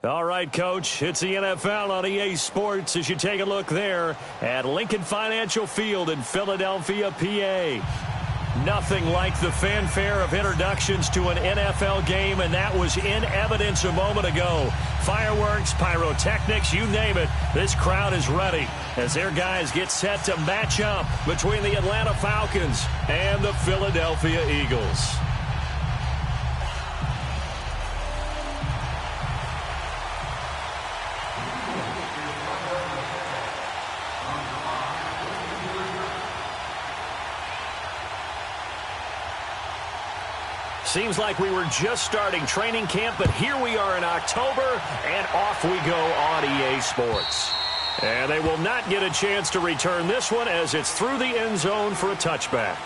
All right, Coach, it's the NFL on EA Sports as you take a look there at Lincoln Financial Field in Philadelphia, PA. Nothing like the fanfare of introductions to an NFL game, and that was in evidence a moment ago. Fireworks, pyrotechnics, you name it, this crowd is ready as their guys get set to match up between the Atlanta Falcons and the Philadelphia Eagles. Seems like we were just starting training camp, but here we are in October, and off we go on EA Sports. And they will not get a chance to return this one as it's through the end zone for a touchback.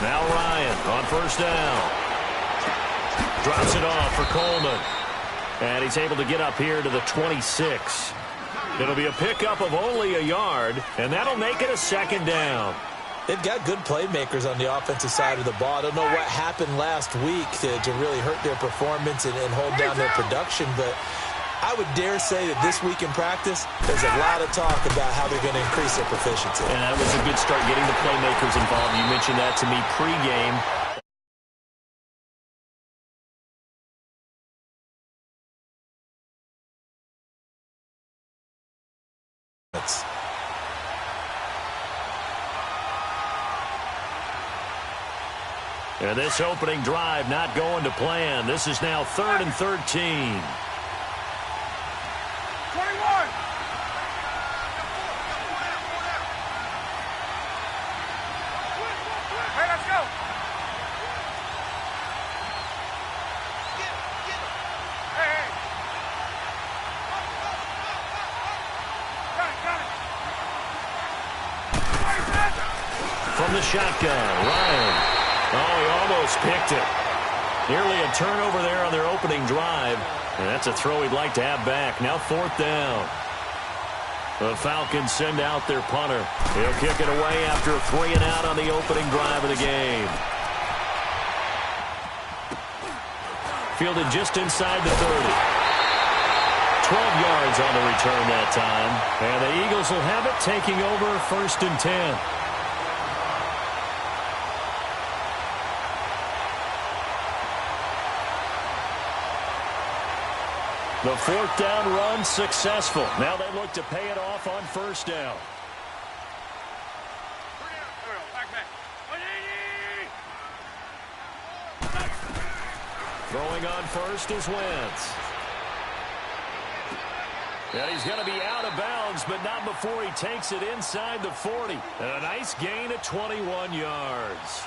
Now Ryan on first down. Drops it off for Coleman. And he's able to get up here to the 26. It'll be a pickup of only a yard, and that'll make it a second down. They've got good playmakers on the offensive side of the ball. I don't know what happened last week to really hurt their performance and hold down their production, but I would dare say that this week in practice, there's a lot of talk about how they're going to increase their proficiency. And that was a good start, getting the playmakers involved. You mentioned that to me pregame. And this opening drive not going to plan. This is now 3rd and 13. 21. Hey, let's go. Hey. Got it. From the shotgun, Ryan. Oh, he almost picked it. Nearly a turnover there on their opening drive. And that's a throw he'd like to have back. Now 4th down. The Falcons send out their punter. He'll kick it away after a 3 and out on the opening drive of the game. Fielded just inside the 30. 12 yards on the return that time. And the Eagles will have it, taking over 1st and 10. The 4th down run successful. Now they look to pay it off on 1st down. Throwing on first is Wentz. And he's going to be out of bounds, but not before he takes it inside the 40. And a nice gain of 21 yards.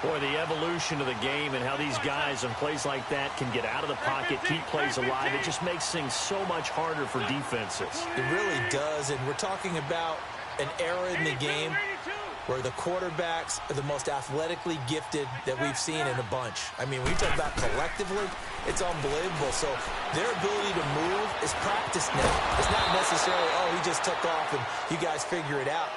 Boy, the evolution of the game and how these guys on plays like that can get out of the pocket, keep plays alive, it just makes things so much harder for defenses. It really does, and we're talking about an era in the game where the quarterbacks are the most athletically gifted that we've seen in a bunch. I mean, when you talk about collectively, it's unbelievable. So their ability to move is practiced now. It's not necessarily, oh, he just took off and you guys figure it out.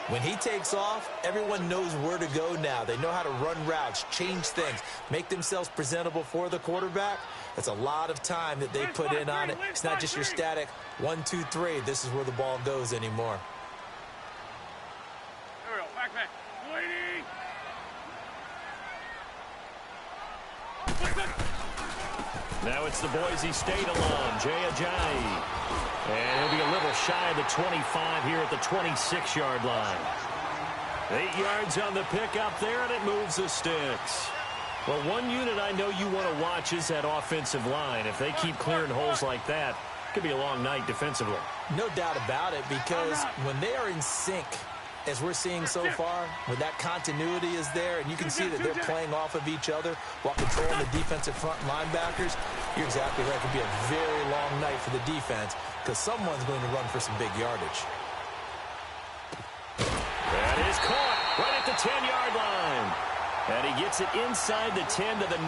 When he takes off, everyone knows where to go now. They know how to run routes, change things, make themselves presentable for the quarterback. That's a lot of time that they put in on it. It's not just your static 1, 2, 3. This is where the ball goes anymore. Now it's the Boise State alum, Jay Ajayi. And he'll be a little shy of the 25 here at the 26-yard line. 8 yards on the pickup there, and it moves the sticks. Well, one unit I know you want to watch is that offensive line. If they keep clearing holes like that, it could be a long night defensively. No doubt about it, because when they are in sync, as we're seeing so far, when that continuity is there, and you can see that they're playing off of each other while controlling the defensive front linebackers, you're exactly right. It could be a very long night for the defense because someone's going to run for some big yardage. That is caught right at the 10-yard line. And he gets it inside the 10 to the 9.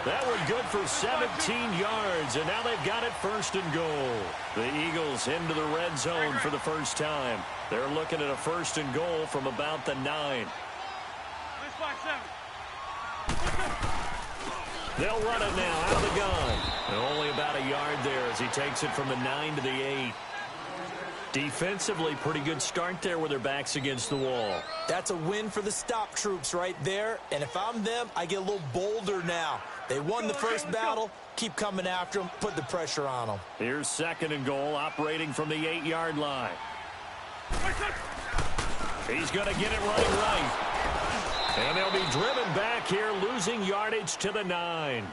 That one good for 17 yards, and now they've got it first and goal. The Eagles into the red zone for the first time. They're looking at a first and goal from about the 9. They'll run it now out of the gun. And only about a yard there as he takes it from the 9 to the 8. Defensively, pretty good start there with their backs against the wall. That's a win for the stop troops right there. And if I'm them, I get a little bolder now. They won the first battle. Keep coming after them. Put the pressure on them. Here's second and goal, operating from the 8-yard line. He's going to get it running right. And they'll be driven back here, losing yardage to the 9.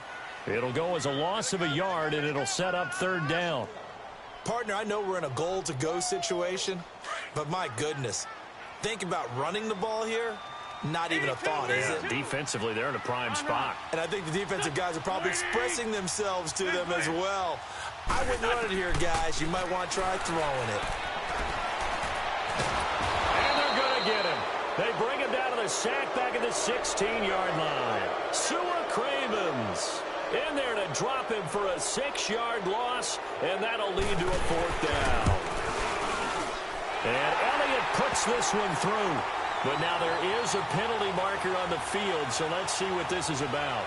It'll go as a loss of a yard, and it'll set up third down. Partner, I know we're in a goal-to-go situation, but my goodness, think about running the ball here. Not even a thought, is it? Defensively, they're in a prime spot. And I think the defensive guys are probably expressing themselves to them as well. I wouldn't run it here, guys. You might want to try throwing it. And they're going to get him. They bring him down to the sack back at the 16-yard line. Sewer Cravens in there to drop him for a 6-yard loss, and that'll lead to a fourth down. And Elliott puts this one through. But now there is a penalty marker on the field, so let's see what this is about.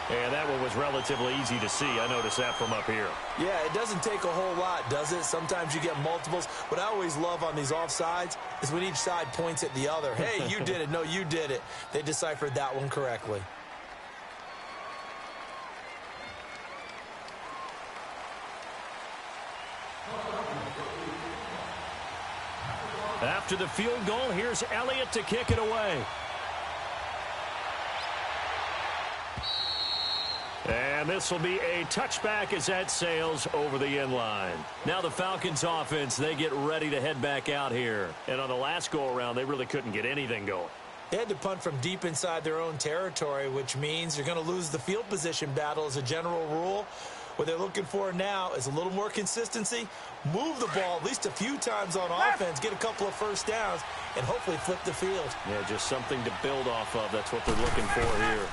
And that one was relatively easy to see. I noticed that from up here. Yeah, it doesn't take a whole lot, does it? Sometimes you get multiples. What I always love on these offsides is when each side points at the other. Hey, you did it. No, you did it. They deciphered that one correctly. After the field goal, here's Elliott to kick it away. And this will be a touchback as that sails over the end line. Now the Falcons offense, they get ready to head back out here. And on the last go-around, they really couldn't get anything going. They had to punt from deep inside their own territory, which means you're going to lose the field position battle as a general rule. What they're looking for now is a little more consistency, move the ball at least a few times on offense, get a couple of first downs, and hopefully flip the field. Yeah, just something to build off of. That's what they're looking for here.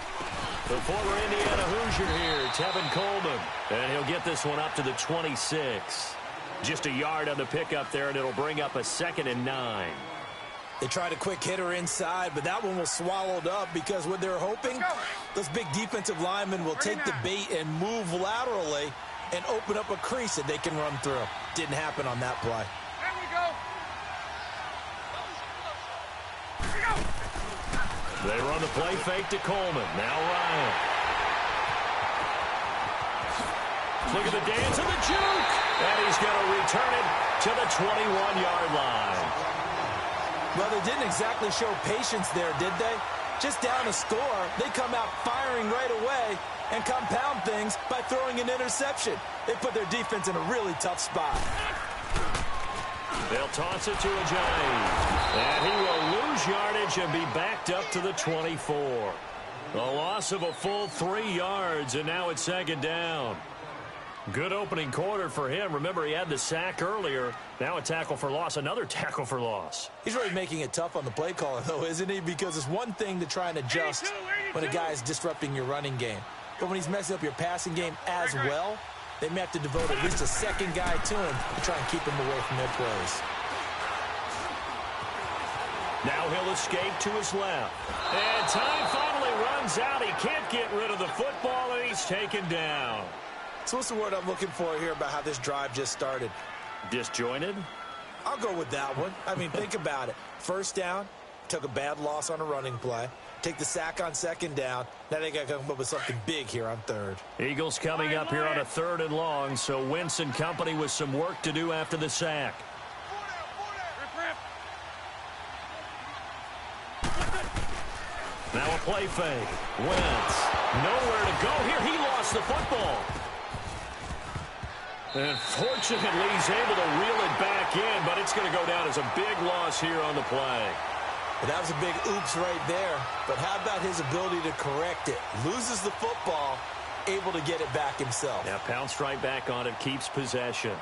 The former Indiana Hoosier here, Tevin Coleman. And he'll get this one up to the 26. Just a yard on the pickup there, and it'll bring up a 2nd and 9. They tried a quick hitter inside, but that one was swallowed up because what they're hoping, those big defensive linemen will take the bait and move laterally and open up a crease that they can run through. Didn't happen on that play. There we go. Here we go. They run the play fake to Coleman. Now Ryan. Look at the dance and the juke. And he's going to return it to the 21-yard line. Well, they didn't exactly show patience there, did they? Just down a score, they come out firing right away and compound things by throwing an interception. They put their defense in a really tough spot. They'll toss it to Ajayi. And he will lose yardage and be backed up to the 24. A loss of a full 3 yards, and now it's 2nd down. Good opening quarter for him. Remember, he had the sack earlier. Now a tackle for loss, another tackle for loss. He's really making it tough on the play caller, though, isn't he? Because it's one thing to try and adjust when a guy is disrupting your running game. But when he's messing up your passing game as well, they may have to devote at least a second guy to him to try and keep him away from their plays. Now he'll escape to his left. And time finally runs out. He can't get rid of the football, and he's taken down. So what's the word I'm looking for here about how this drive just started? Disjointed? I'll go with that one. I mean, think about it. First down, took a bad loss on a running play. Take the sack on 2nd down. Now they got to come up with something big here on 3rd. Eagles coming up here on a 3rd and long, so Wentz and company with some work to do after the sack. Now a play fake. Wentz. Nowhere to go here. He lost the football. And fortunately, he's able to reel it back in, but it's going to go down as a big loss here on the play. Well, that was a big oops right there. But how about his ability to correct it? Loses the football, able to get it back himself. Now pounced right back on it, keeps possession.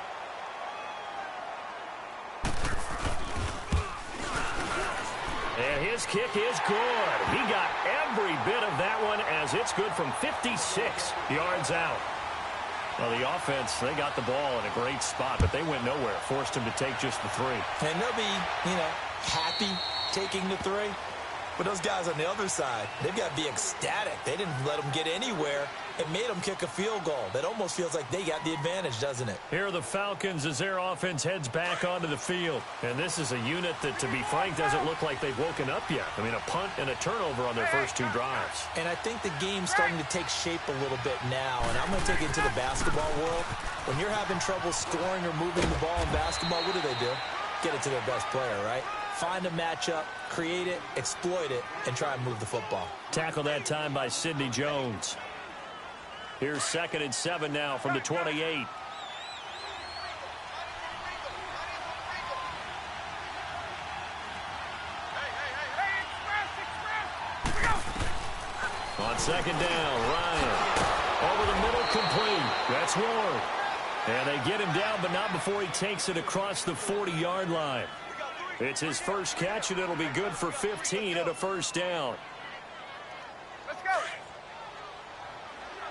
And his kick is good. He got every bit of that one as it's good from 56 yards out. Well, the offense, they got the ball in a great spot, but they went nowhere. Forced him to take just the 3. And they'll be, happy taking the 3. But those guys on the other side, they've got to be ecstatic. They didn't let them get anywhere. It made them kick a field goal. That almost feels like they got the advantage, doesn't it? Here are the Falcons as their offense heads back onto the field. And this is a unit that, to be frank, doesn't look like they've woken up yet. I mean, a punt and a turnover on their first 2 drives. And I think the game's starting to take shape a little bit now. And I'm going to take it to the basketball world. When you're having trouble scoring or moving the ball in basketball, what do? Get it to their best player, right? Find a matchup, create it, exploit it, and try and move the football. Tackle that time by Sidney Jones. Here's 2nd and 7 now from the 28. On 2nd down, Ryan. Over the middle, complete. That's Ward. And they get him down, but not before he takes it across the 40-yard line. It's his first catch, and it'll be good for 15 at a first down. Let's go.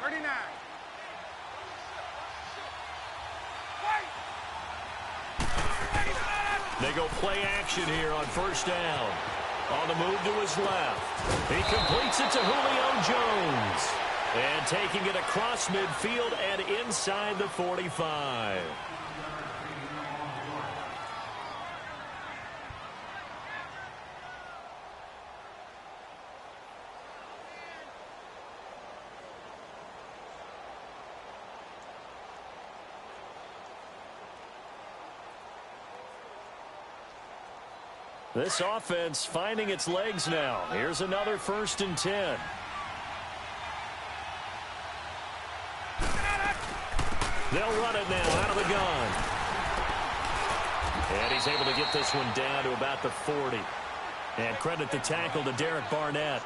39. They go play action here on first down. On the move to his left. He completes it to Julio Jones. And taking it across midfield and inside the 45. This offense finding its legs now. Here's another 1st and 10. They'll run it now out of the gun. And he's able to get this one down to about the 40. And credit the tackle to Derek Barnett.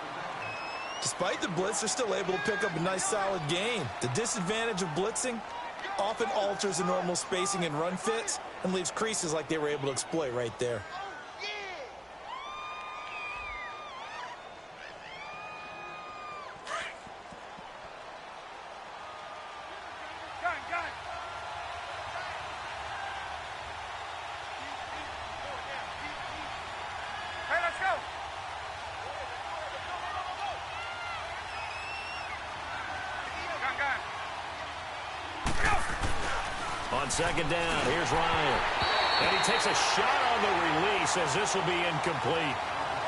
Despite the blitz, they're still able to pick up a nice, solid gain. The disadvantage of blitzing often alters the normal spacing and run fits and leaves creases like they were able to exploit right there. On 2nd down, here's Ryan. And he takes a shot on the release as this will be incomplete.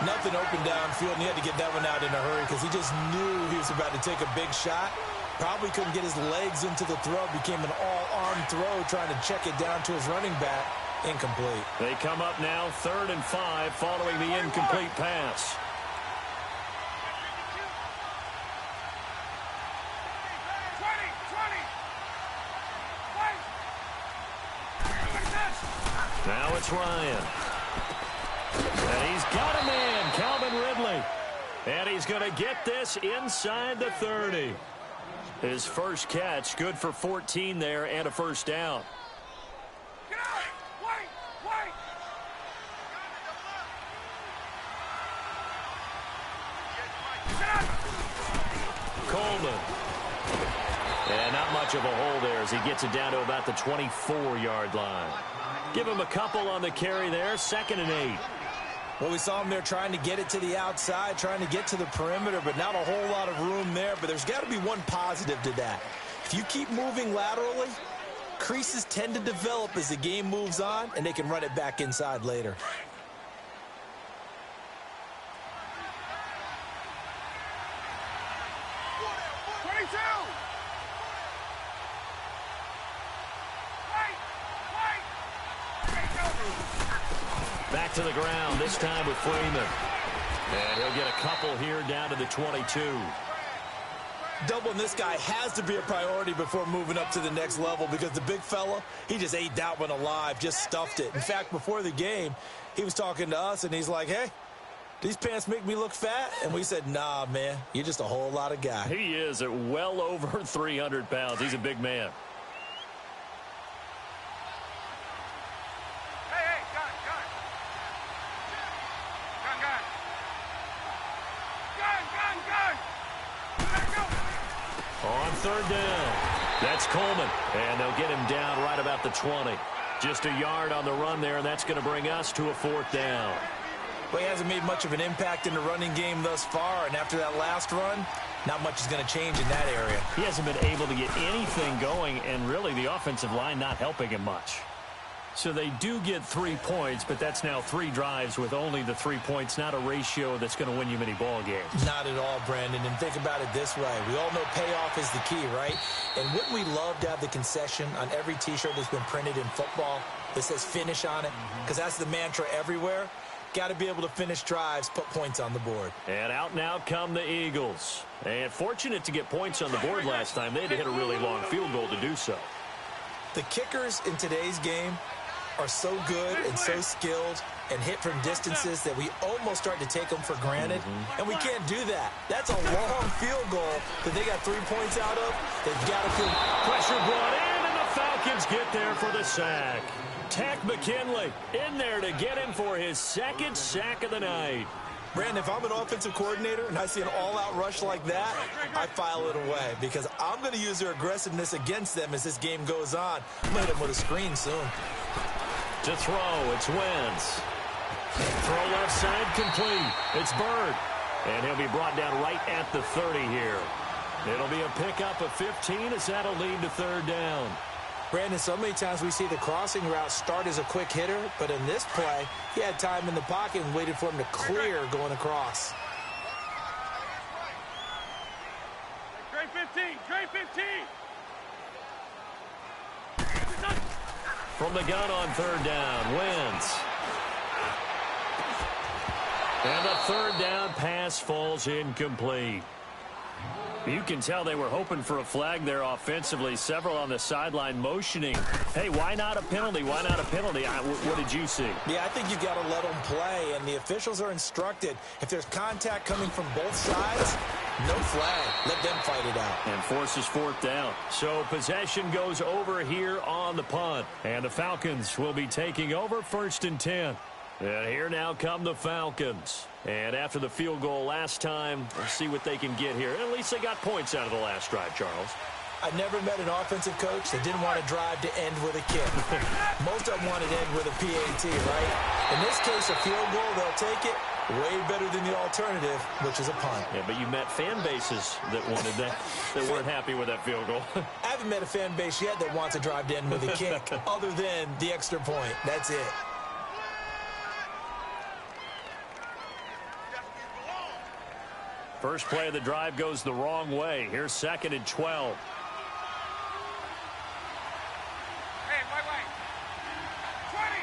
Nothing open downfield, and he had to get that one out in a hurry because he just knew he was about to take a big shot. Probably couldn't get his legs into the throw. Became an all-arm throw, trying to check it down to his running back. Incomplete. They come up now 3rd and 5 following the incomplete pass. Now it's Ryan. And he's got a man, Calvin Ridley. And he's going to get this inside the 30. His first catch, good for 14 there and a first down. Get out! Wait! Coleman. And not much of a hole there as he gets it down to about the 24-yard line. Give him a couple on the carry there. 2nd and 8. Well, we saw him there trying to get it to the outside, trying to get to the perimeter, but not a whole lot of room there. But there's got to be one positive to that. If you keep moving laterally, creases tend to develop as the game moves on, and they can run it back inside later. Back to the ground, this time with Freeman. And he'll get a couple here down to the 22. Doubling this guy has to be a priority before moving up to the next level because the big fella, he just ate that one alive, just stuffed it. In fact, before the game, he was talking to us, and he's like, hey, these pants make me look fat? And we said, nah, man, you're just a whole lot of guy. He is at well over 300 pounds. He's a big man. On third down, that's Coleman, and they'll get him down right about the 20. Just a yard on the run there, and that's going to bring us to a fourth down. Well, he hasn't made much of an impact in the running game thus far, and after that last run, not much is going to change in that area. He hasn't been able to get anything going, and really the offensive line not helping him much. So they do get 3 points, but that's now 3 drives with only the 3 points, not a ratio that's going to win you many ball games. Not at all, Brandon, and think about it this way. We all know payoff is the key, right? And wouldn't we love to have the concession on every T-shirt that's been printed in football that says finish on it? Because that's the mantra everywhere. Got to be able to finish drives, put points on the board. And out now come the Eagles. And fortunate to get points on the board last time. They had to hit a really long field goal to do so. The kickers in today's game are so good and so skilled and hit from distances that we almost start to take them for granted. And we can't do that. That's a long field goal that they got 3 points out of. They've got to put pressure brought in, and the Falcons get there for the sack. Tack McKinley in there to get him for his second sack of the night. Brandon, if I'm an offensive coordinator and I see an all-out rush like that, I file it away because I'm going to use their aggressiveness against them as this game goes on. I'm going to hit them with a screen soon. To throw, it's Wentz. Throw left side complete. It's Bird. And he'll be brought down right at the 30 here. It'll be a pickup of 15 as that'll lead to third down. Brandon, so many times we see the crossing route start as a quick hitter, but in this play, he had time in the pocket and waited for him to clear going across. Trade 15, trade 15. From the gun on third down, Wentz. And the third down pass falls incomplete. You can tell they were hoping for a flag there offensively. Several on the sideline motioning. Hey, why not a penalty? Why not a penalty? What did you see? Yeah, I think you've got to let them play, and the officials are instructed. If there's contact coming from both sides, no flag. Let them fight it out. And forces fourth down. So possession goes over here on the punt. And the Falcons will be taking over 1st and 10. And here now come the Falcons. And after the field goal last time, we'll see what they can get here. At least they got points out of the last drive, Charles. I've never met an offensive coach that didn't want to drive to end with a kick. Most of them wanted to end with a PAT, right? In this case, a field goal, they'll take it. Way better than the alternative, which is a punt. Yeah, but you met fan bases that wanted that, that weren't happy with that field goal. I haven't met a fan base yet that wants to drive to end with a kick, other than the extra point. That's it. First play of the drive goes the wrong way. Here's 2nd and 12. Hey, wait. 20,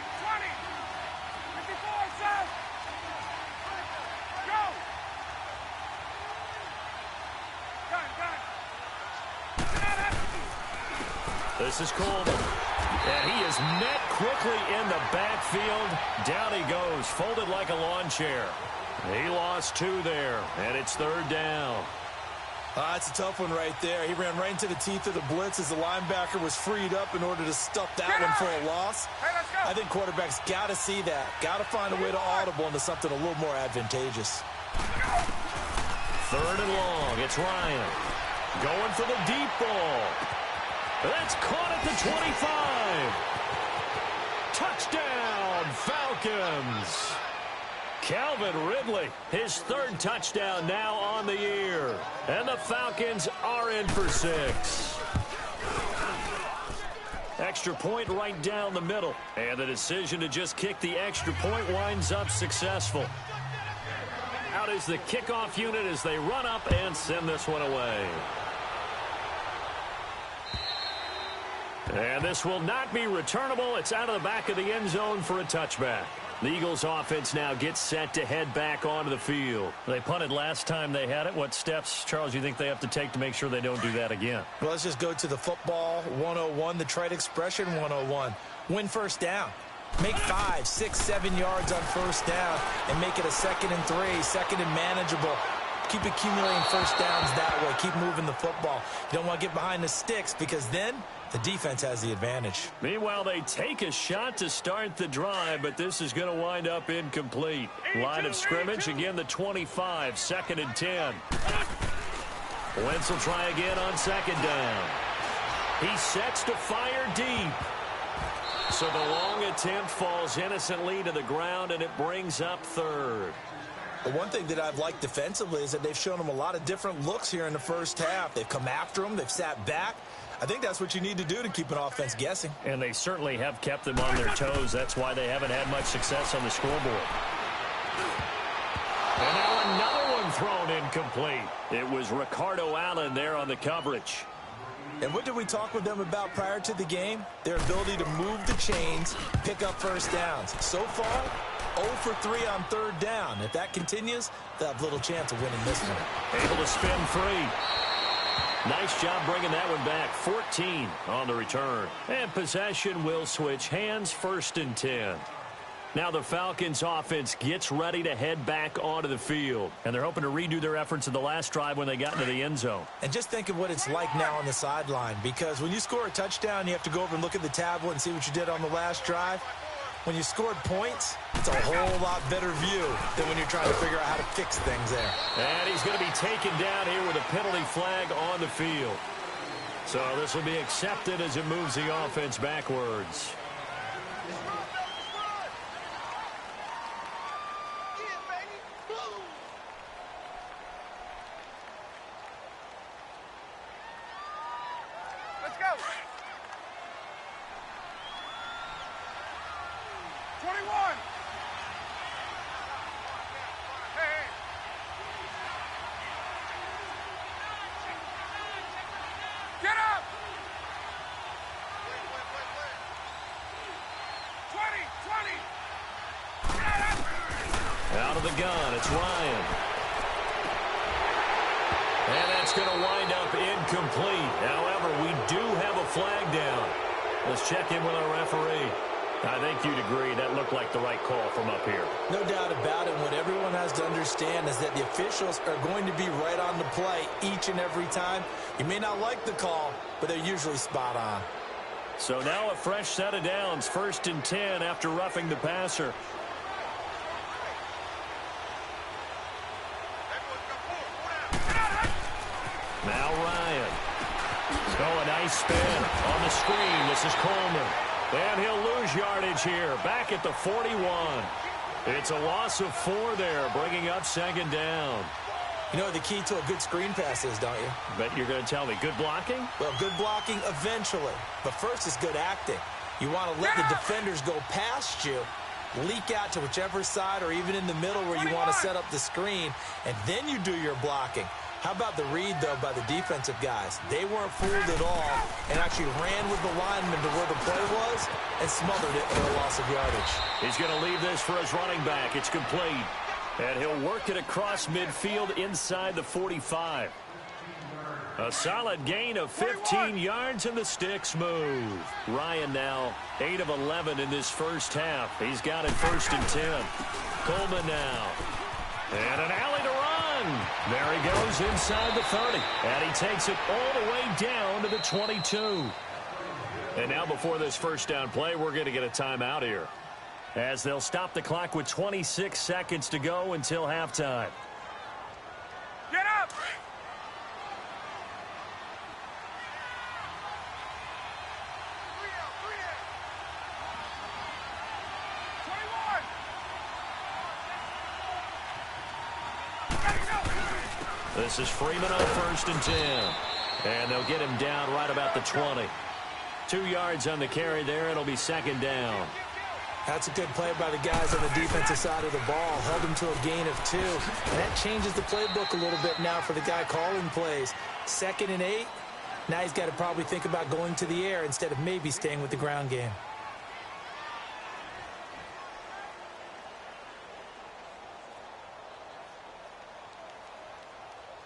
54, south. Go. Gun. This is Coleman. And he is met quickly in the backfield. Down he goes, folded like a lawn chair. He lost 2 there, and it's third down. That's a tough one right there. He ran right into the teeth of the blitz as the linebacker was freed up in order to stuff that one for a loss. Hey, let's go. I think quarterbacks got to see that. Got to find a way to audible into something a little more advantageous. Third and long. It's Ryan. Going for the deep ball. That's caught at the 25. Touchdown, Falcons. Calvin Ridley, his 3rd touchdown now on the year. And the Falcons are in for 6. Extra point right down the middle. And the decision to just kick the extra point winds up successful. Out is the kickoff unit as they run up and send this one away. And this will not be returnable. It's out of the back of the end zone for a touchback. The Eagles offense now gets set to head back onto the field. They punted last time they had it. What steps, Charles, you think they have to take to make sure they don't do that again? Well, let's just go to the football 101, the trade expression 101. Win first down. Make 5, 6, 7 yards on first down and make it a 2nd and 3, 2nd and manageable. Keep accumulating first downs that way. Keep moving the football. You don't want to get behind the sticks because then the defense has the advantage. Meanwhile, they take a shot to start the drive, but this is going to wind up incomplete. Line of scrimmage, again the 25, 2nd and 10. Wentz will try again on second down. He sets to fire deep. So the long attempt falls innocently to the ground, and it brings up third. The one thing that I've liked defensively is that they've shown them a lot of different looks here in the first half. They've come after them. They've sat back. I think that's what you need to do to keep an offense guessing. And they certainly have kept them on their toes. That's why they haven't had much success on the scoreboard. And now another one thrown incomplete. It was Ricardo Allen there on the coverage. And what did we talk with them about prior to the game? Their ability to move the chains, pick up first downs. So far, 0 for 3 on third down. If that continues, they'll have little chance of winning this one. Able to spin free. Nice job bringing that one back. 14 on the return. And possession will switch hands, 1st and 10. Now the Falcons offense gets ready to head back onto the field. And they're hoping to redo their efforts in the last drive when they got into the end zone. And just think of what it's like now on the sideline. Because when you score a touchdown, you have to go over and look at the tablet and see what you did on the last drive. When you scored points, it's a whole lot better view than when you're trying to figure out how to fix things there. And he's going to be taken down here with a penalty flag on the field. So this will be accepted as it moves the offense backwards. Let's go. 21. Hey. Get up. 20. Out of the gun, it's Ryan. And that's going to wind up incomplete. However, we do have a flag down. Let's check in with our referee. I think you'd agree that looked like the right call from up here. No doubt about it. What everyone has to understand is that the officials are going to be right on the play each and every time. You may not like the call, but they're usually spot on. So now a fresh set of downs. 1st and 10 after roughing the passer. Now Ryan. Oh, a nice spin on the screen. This is Coleman. And he'll lose yardage here. Back at the 41. It's a loss of 4 there, bringing up 2nd down. You know what the key to a good screen pass is, don't you? Bet you're going to tell me. Good blocking? Well, good blocking eventually. But first is good acting. You want to let the defenders go past you, leak out to whichever side or even in the middle where you want to set up the screen, and then you do your blocking. How about the read, though, by the defensive guys? They weren't fooled at all and actually ran with the lineman to where the play was and smothered it for a loss of yardage. He's going to leave this for his running back. It's complete. And he'll work it across midfield inside the 45. A solid gain of 15 yards, and the sticks move. Ryan now 8 of 11 in this first half. He's got it 1st and 10. Coleman now. And an alley to run. There he goes inside the 30. And he takes it all the way down to the 22. And now before this first down play, we're going to get a timeout here, as they'll stop the clock with 26 seconds to go until halftime. Get up. This is Freeman on 1st and 10. And they'll get him down right about the 20. 2 yards on the carry there. It'll be 2nd down. That's a good play by the guys on the defensive side of the ball. Held him to a gain of 2. And that changes the playbook a little bit now for the guy calling plays. 2nd and 8. Now he's got to probably think about going to the air instead of maybe staying with the ground game.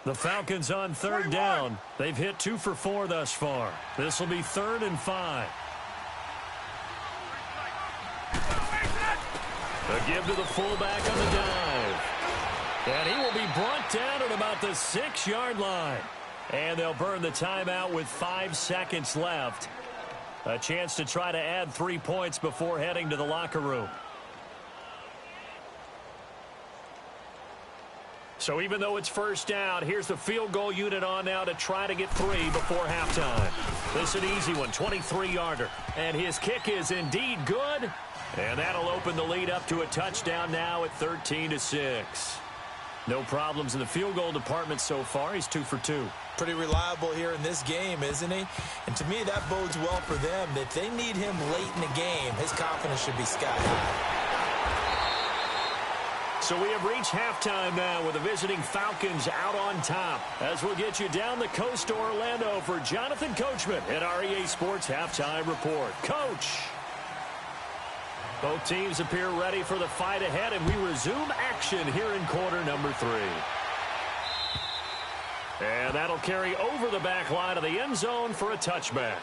The Falcons on 3rd down. They've hit 2 for 4 thus far. This will be 3rd and 5. A give to the fullback on the dive. And he will be brought down at about the 6-yard line. And they'll burn the timeout with 5 seconds left. A chance to try to add 3 points before heading to the locker room. So even though it's first down, here's the field goal unit on now to try to get 3 before halftime. This is an easy one, 23-yarder. And his kick is indeed good. And that'll open the lead up to a touchdown now at 13-6. No problems in the field goal department so far. He's 2 for 2. Pretty reliable here in this game, isn't he? And to me, that bodes well for them. If they need him late in the game, his confidence should be sky high. So we have reached halftime now with the visiting Falcons out on top. As we'll get you down the coast to Orlando for Jonathan Coachman at our EA Sports Halftime Report. Coach! Both teams appear ready for the fight ahead, and we resume action here in quarter number 3. And that'll carry over the back line of the end zone for a touchback.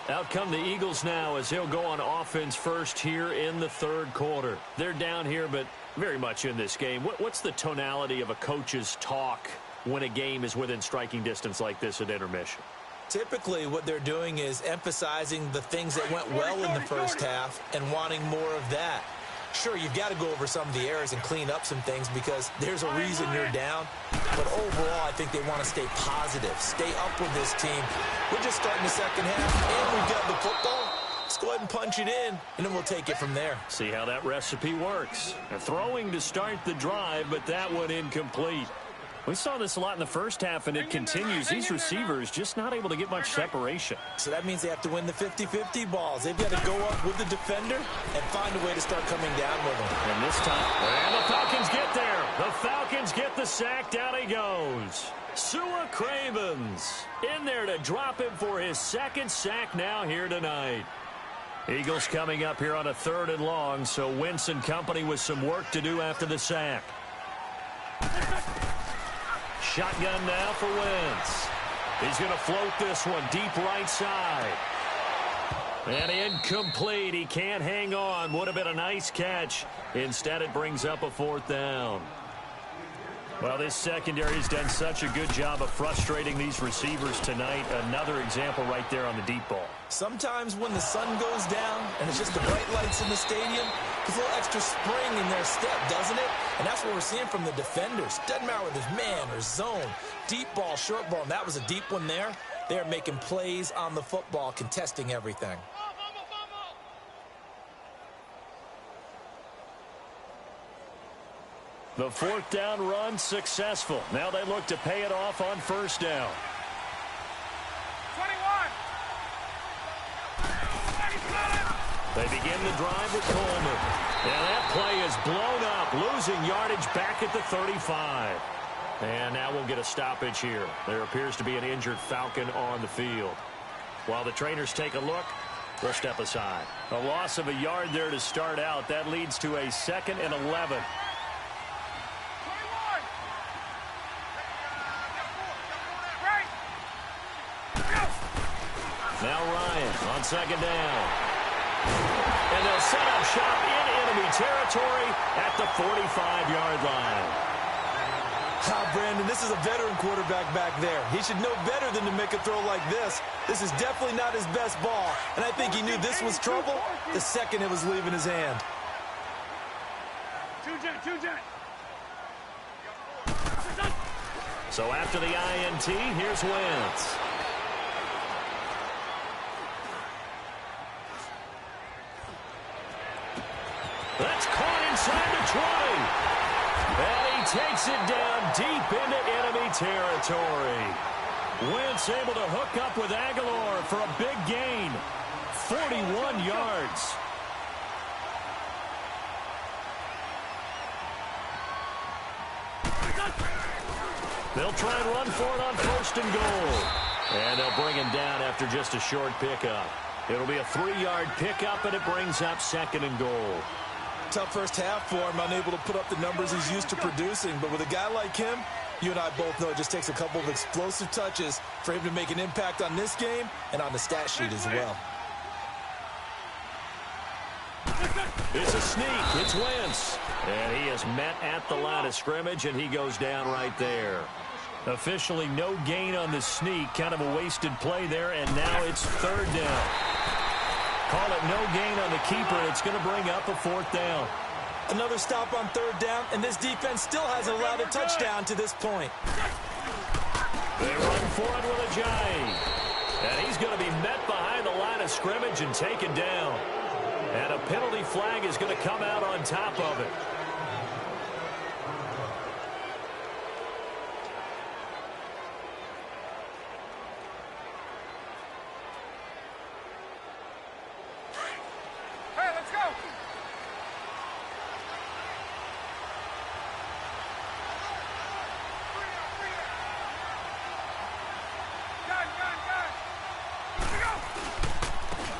Out come the Eagles now as he'll go on offense first here in the third quarter. They're down here, but very much in this game. What's the tonality of a coach's talk when a game is within striking distance like this at intermission? Typically, what they're doing is emphasizing the things that went well in the first half and wanting more of that. Sure, you've got to go over some of the errors and clean up some things because there's a reason you're down. But overall, I think they want to stay positive, stay up with this team. We're just starting the second half, and we've got the football. Let's go ahead and punch it in, and then we'll take it from there. See how that recipe works. Throwing to start the drive, but that one incomplete. We saw this a lot in the first half, and it continues. These receivers just not able to get much separation. So that means they have to win the 50-50 balls. They've got to go up with the defender and find a way to start coming down with them. And this time, and the Falcons get there. The Falcons get the sack. Down he goes. Sua Cravens in there to drop him for his second sack now here tonight. Eagles coming up here on a 3rd and long, so Wentz and company with some work to do after the sack. Shotgun now for Wentz. He's going to float this one deep right side. And incomplete. He can't hang on. Would have been a nice catch. Instead, it brings up a 4th down. Well, this secondary has done such a good job of frustrating these receivers tonight. Another example right there on the deep ball. Sometimes when the sun goes down and it's just the bright lights in the stadium, there's a little extra spring in their step, doesn't it? And that's what we're seeing from the defenders. Doesn't matter whether it's man or zone, deep ball, short ball, and that was a deep one there. They're making plays on the football, contesting everything. The 4th down run successful. Now they look to pay it off on 1st down. 21. They begin the drive with Coleman. And that play is blown up, losing yardage back at the 35. And now we'll get a stoppage here. There appears to be an injured Falcon on the field. While the trainers take a look, we'll step aside. A loss of a yard there to start out. That leads to a 2nd and 11. Now Ryan on 2nd down. And they'll set up shop in enemy territory at the 45-yard line. Brandon, this is a veteran quarterback back there. He should know better than to make a throw like this. This is definitely not his best ball, and I think he knew this was trouble the second it was leaving his hand. So after the INT, here's Wentz. That's caught inside the 20. And he takes it down deep into enemy territory. Wentz able to hook up with Aguilar for a big gain. 41 yards. They'll try and run for it on 1st and goal. And they'll bring him down after just a short pickup. It'll be a 3-yard pickup, and it brings up 2nd and goal. Tough first half for him, unable to put up the numbers he's used to producing. But with a guy like him, you and I both know it just takes a couple of explosive touches for him to make an impact on this game and on the stat sheet as well. It's a sneak. It's Wentz. And he is met at the line of scrimmage, and he goes down right there. Officially no gain on the sneak. Kind of a wasted play there, and now it's 3rd down. Call it no gain on the keeper. It's going to bring up a 4th down. Another stop on third down, and this defense still hasn't allowed a touchdown to this point. They run for it with a giant. And he's going to be met behind the line of scrimmage and taken down. And a penalty flag is going to come out on top of it. Hey, let's go.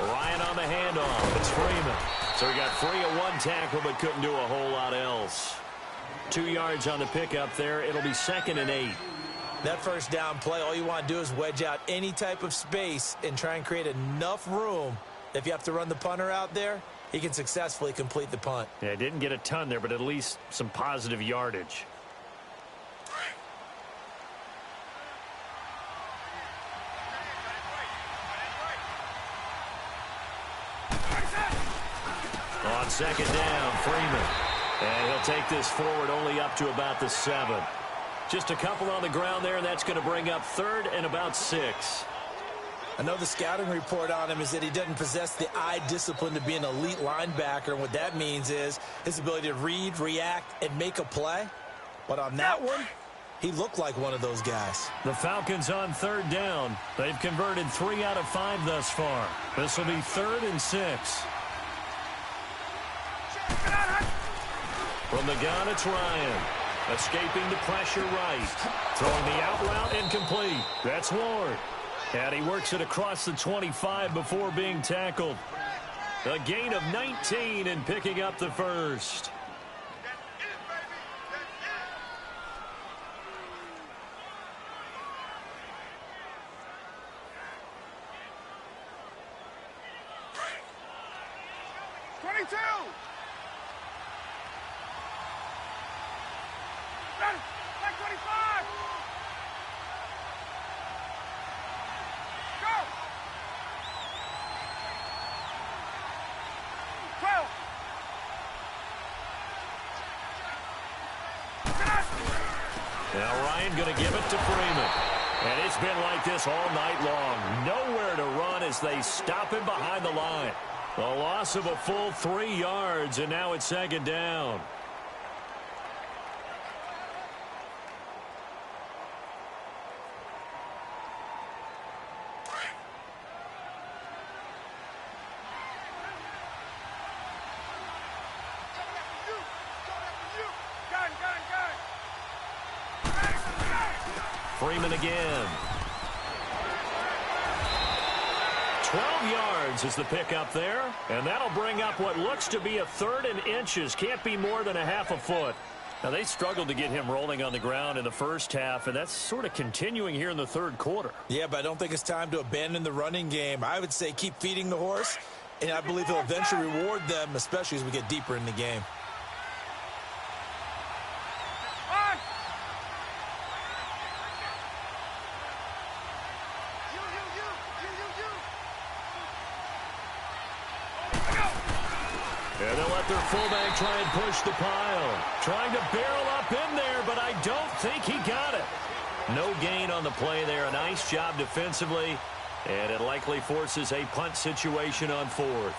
Ryan on the handoff. It's Freeman. So he got free of one tackle but couldn't do a whole lot else. 2 yards on the pickup there. It'll be 2nd and 8. That first down play, all you want to do is wedge out any type of space and try and create enough room. If you have to run the punter out there, he can successfully complete the punt. Yeah, didn't get a ton there, but at least some positive yardage. On 2nd down, Freeman. And he'll take this forward only up to about the 7. Just a couple on the ground there, and that's going to bring up 3rd and about 6. I know the scouting report on him is that he doesn't possess the eye discipline to be an elite linebacker. And what that means is his ability to read, react, and make a play. But on that one, he looked like one of those guys. The Falcons on 3rd down. They've converted 3 out of 5 thus far. This will be 3rd and 6. From the gun, it's Ryan. Escaping the pressure right. Throwing the out route incomplete. That's Ward. And he works it across the 25 before being tackled. A gain of 19 and picking up the first. Like 25. Go. 12. Now Ryan going to give it to Freeman. And it's been like this all night long. Nowhere to run as they stop him behind the line. A loss of a full 3 yards, and now it's 2nd down. Freeman again. 12 yards is the pickup there, and that'll bring up what looks to be a 3rd and inches. Can't be more than a half a foot. Now, they struggled to get him rolling on the ground in the first half, and that's sort of continuing here in the 3rd quarter. Yeah, but I don't think it's time to abandon the running game. I would say keep feeding the horse, and I believe he'll eventually reward them, especially as we get deeper in the game. And they'll let their fullback try and push the pile. Trying to barrel up in there, but I don't think he got it. No gain on the play there. A nice job defensively, and it likely forces a punt situation on 4th.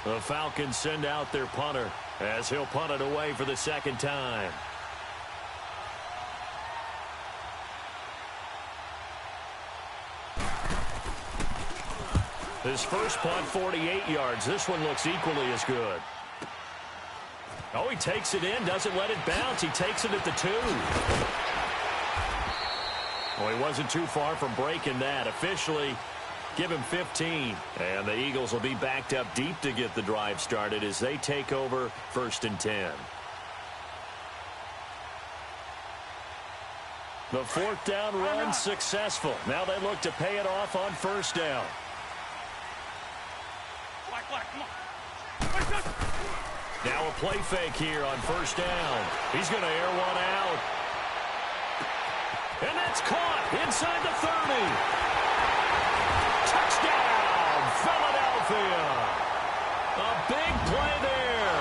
The Falcons send out their punter as he'll punt it away for the 2nd time. His first punt, 48 yards. This one looks equally as good. Oh, he takes it in, doesn't let it bounce. He takes it at the 2. Well, he wasn't too far from breaking that. Officially, give him 15. And the Eagles will be backed up deep to get the drive started as they take over 1st and 10. The 4th down run successful. Now they look to pay it off on 1st down. Now a play fake here on 1st down. He's going to air one out. And that's caught inside the 30. Touchdown, Philadelphia. A big play there.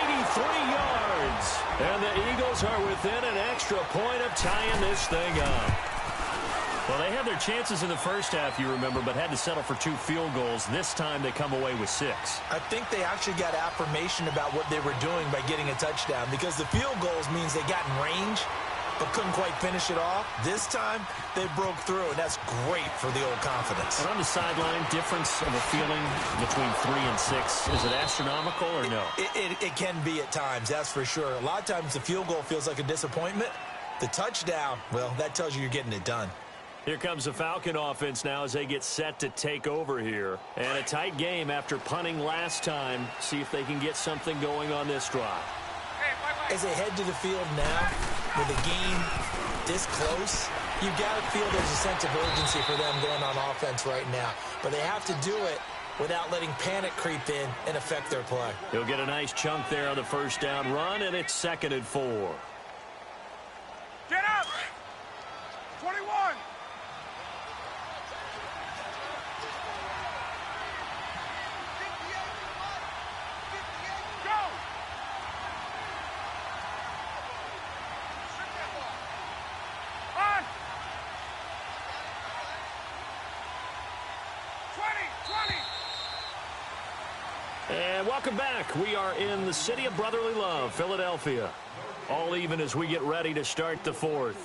83 yards. And the Eagles are within an extra point of tying this thing up. Well, they had their chances in the first half, you remember, but had to settle for 2 field goals. This time they come away with 6. I think they actually got affirmation about what they were doing by getting a touchdown, because the field goals means they got in range but couldn't quite finish it off. This time they broke through, and that's great for the old confidence. And on the sideline, difference of a feeling between 3 and 6, is it astronomical or no? It can be at times, that's for sure. A lot of times the field goal feels like a disappointment. The touchdown, well, that tells you you're getting it done. Here comes the Falcon offense now as they get set to take over here. And a tight game after punting last time. See if they can get something going on this drive. As they head to the field now, with the game this close, you've got to feel there's a sense of urgency for them going on offense right now. But they have to do it without letting panic creep in and affect their play. He'll get a nice chunk there on the first down run, and it's 2nd and 4. Get up! 21! And welcome back. We are in the city of brotherly love, Philadelphia. All even as we get ready to start the 4th.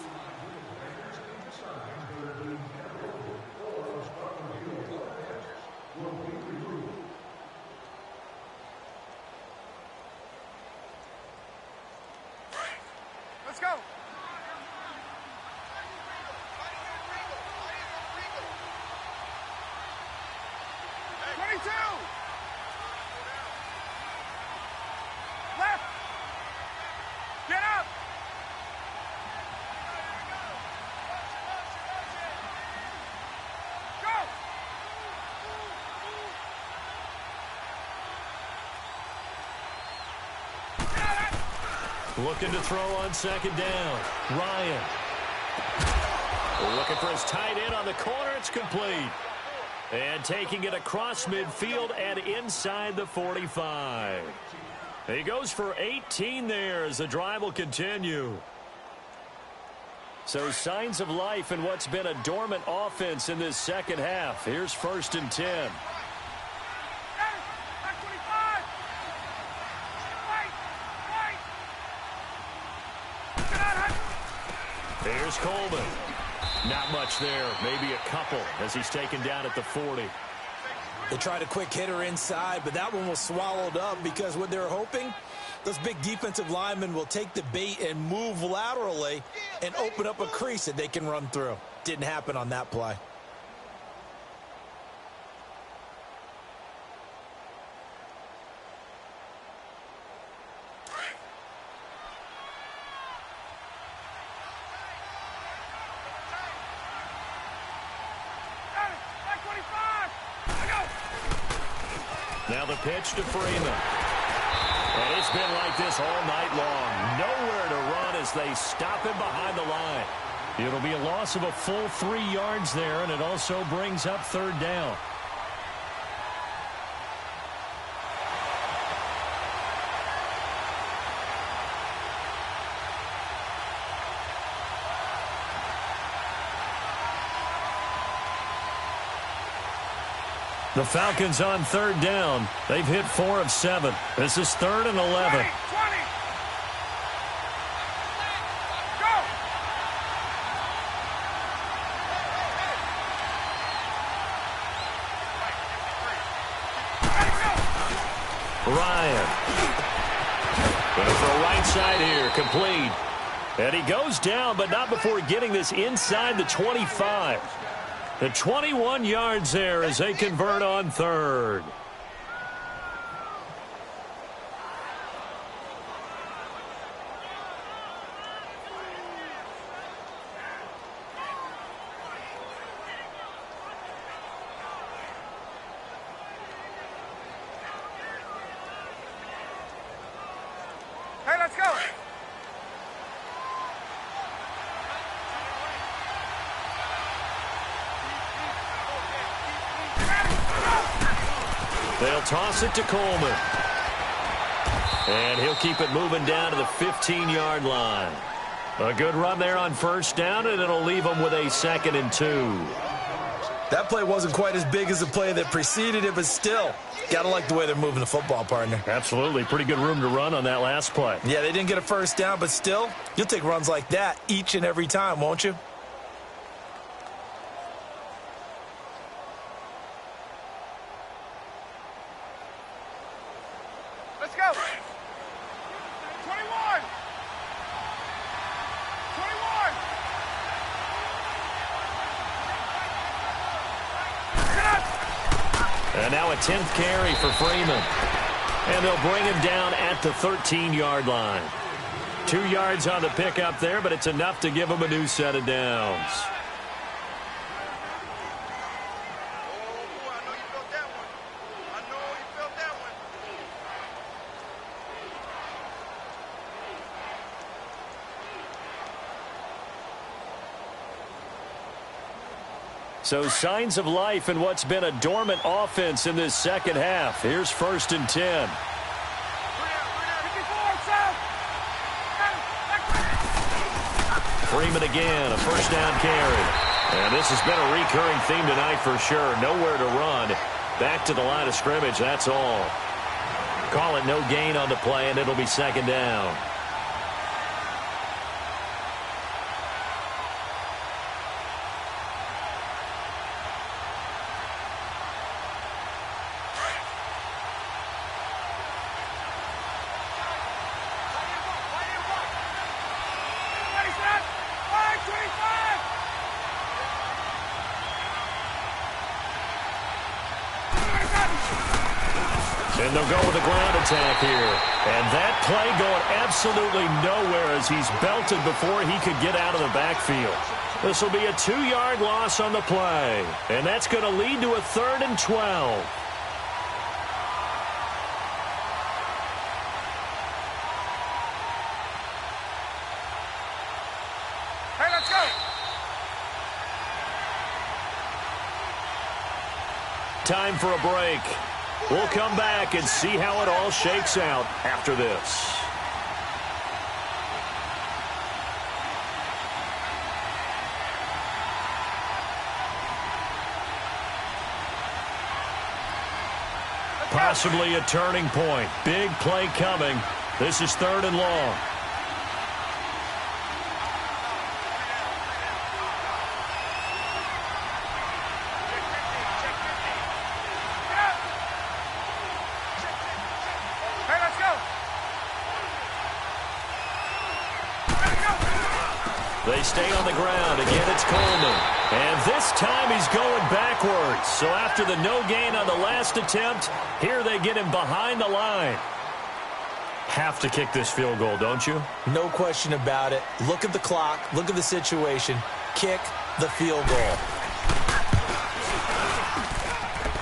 Let's go! Left! Get up! Go! Looking to throw on 2nd down. Ryan. Looking for his tight end on the corner. It's complete. And taking it across midfield and inside the 45. He goes for 18 there as the drive will continue. So signs of life in what's been a dormant offense in this second half. Here's 1st and 10. Here's Coleman. Not much there. Maybe a couple as he's taken down at the 40. They tried a quick hitter inside, but that one was swallowed up because what they're hoping, those big defensive linemen will take the bait and move laterally and open up a crease that they can run through. Didn't happen on that play. Now the pitch to Freeman. And it's been like this all night long. Nowhere to run as they stop him behind the line. It'll be a loss of a full 3 yards there, and it also brings up 3rd down. The Falcons on 3rd down. They've hit 4 of 7. This is 3rd and 11. 20. Go! Ryan. Going for a right side here. Complete. And he goes down, but not before getting this inside the 25. The 21 yards there as they convert on 3rd. Hey, let's go! They'll toss it to Coleman. And he'll keep it moving down to the 15-yard line. A good run there on first down, and it'll leave them with a 2nd and 2. That play wasn't quite as big as the play that preceded it, but still, got to like the way they're moving the football, partner. Absolutely. Pretty good room to run on that last play. Yeah, they didn't get a first down, but still, you'll take runs like that each and every time, won't you? Let's go. 21. 21. And now a 10th carry for Freeman. And they'll bring him down at the 13-yard line. 2 yards on the pickup there, but it's enough to give him a new set of downs. So signs of life in what's been a dormant offense in this second half. Here's 1st and 10. Freeman again, a first down carry. And this has been a recurring theme tonight for sure. Nowhere to run. Back to the line of scrimmage, that's all. Call it no gain on the play, and it'll be 2nd down. And they'll go with a ground attack here. And that play going absolutely nowhere as he's belted before he could get out of the backfield. This will be a 2-yard loss on the play. And that's going to lead to a 3rd and 12. Hey, let's go. Time for a break. We'll come back and see how it all shakes out after this. Possibly a turning point. Big play coming. This is 3rd and long. They stay on the ground. Again, it's Coleman. And this time he's going backwards. So after the no gain on the last attempt, here they get him behind the line. Have to kick this field goal, don't you? No question about it. Look at the clock. Look at the situation. Kick the field goal.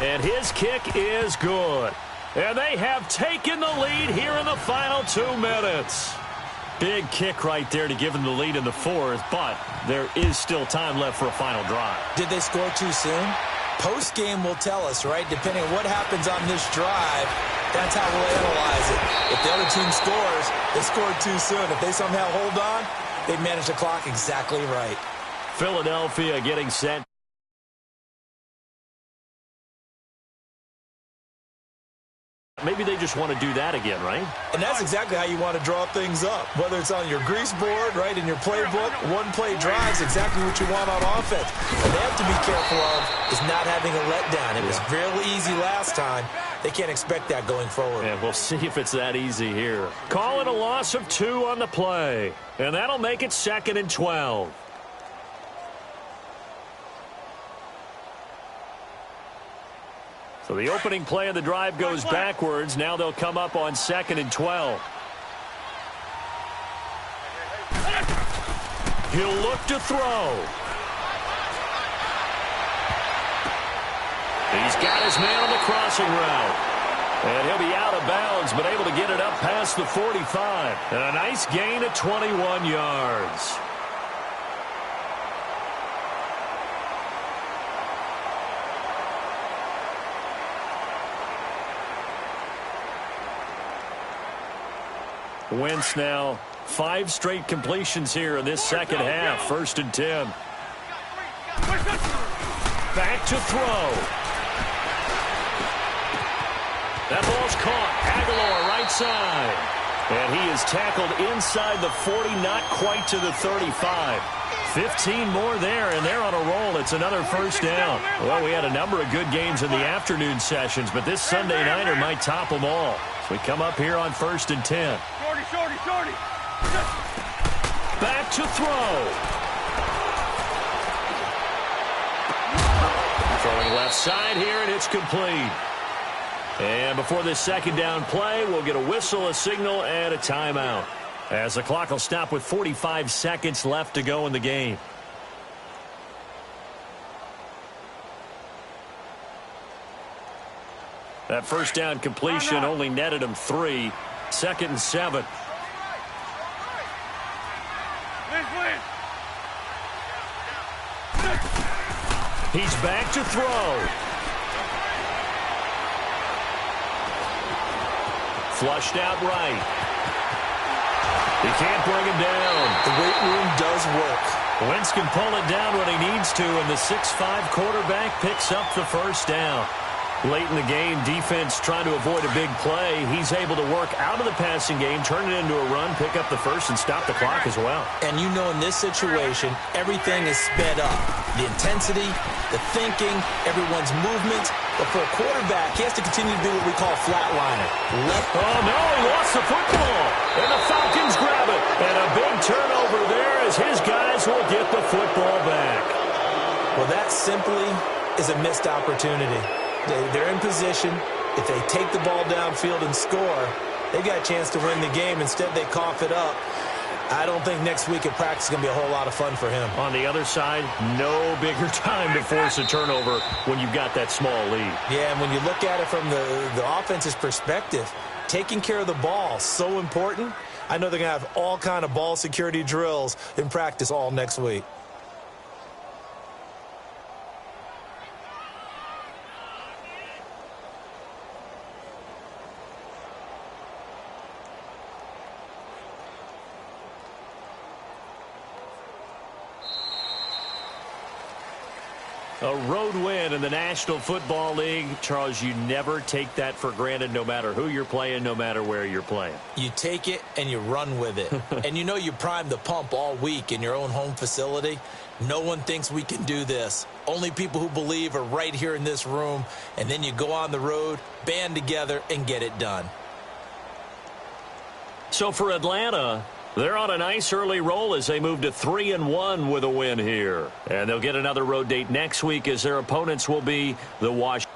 And his kick is good. And they have taken the lead here in the final 2 minutes. Big kick right there to give them the lead in the 4th, but there is still time left for a final drive. Did they score too soon? Post-game will tell us, right? Depending on what happens on this drive, that's how we'll analyze it. If the other team scores, they scored too soon. If they somehow hold on, they manage the clock exactly right. Philadelphia getting set. Maybe they just want to do that again, right? And that's exactly how you want to draw things up. Whether it's on your grease board, right, in your playbook, one-play drives, exactly what you want on offense. What they have to be careful of is not having a letdown. It was real easy last time. They can't expect that going forward. And we'll see if it's that easy here. Call it a loss of 2 on the play. And that'll make it 2nd and 12. So the opening play of the drive goes backwards. Now they'll come up on 2nd and 12. He'll look to throw. He's got his man on the crossing route. And he'll be out of bounds, but able to get it up past the 45. And a nice gain of 21 yards. Wentz now 5 straight completions here in this second half. 1st and 10. Back to throw. That ball's caught. Aguilar right side. And he is tackled inside the 40, not quite to the 35. 15 more there, and they're on a roll. It's another 1st down. Well, we had a number of good games in the afternoon sessions, but this Sunday nighter might top them all. So we come up here on 1st and 10. Shorty. Back to throw. Throwing left side here, and it's complete. And before this 2nd down play, we'll get a whistle, a signal, and a timeout, as the clock will stop with 45 seconds left to go in the game. That 1st down completion only netted him 3. 2nd and 7. He's back to throw. Flushed out right. He can't bring him down. The weight room does work. Wentz can pull it down when he needs to, and the 6'5" quarterback picks up the 1st down. Late in the game, defense trying to avoid a big play. He's able to work out of the passing game, turn it into a run, pick up the 1st, and stop the clock as well. And you know, in this situation, everything is sped up. The intensity, the thinking, everyone's movement. But for a quarterback, he has to continue to do what we call flatliner. Oh, no, he lost the football. And the Falcons grab it. And a big turnover there as his guys will get the football back. Well, that simply is a missed opportunity. They're in position. If they take the ball downfield and score, they got a chance to win the game. Instead, they cough it up. I don't think next week at practice is going to be a whole lot of fun for him. On the other side, no bigger time to force a turnover when you've got that small lead. Yeah, and when you look at it from the offense's perspective, taking care of the ball, so important. I know they're going to have all kind of ball security drills in practice all next week. A road win in the National Football League. Charles, you never take that for granted, no matter who you're playing, no matter where you're playing. You take it and you run with it. And you know you primed the pump all week in your own home facility. No one thinks we can do this. Only people who believe are right here in this room. And then you go on the road, band together, and get it done. So for Atlanta, they're on a nice early roll as they move to 3-1 with a win here. And they'll get another road date next week as their opponents will be the Washington.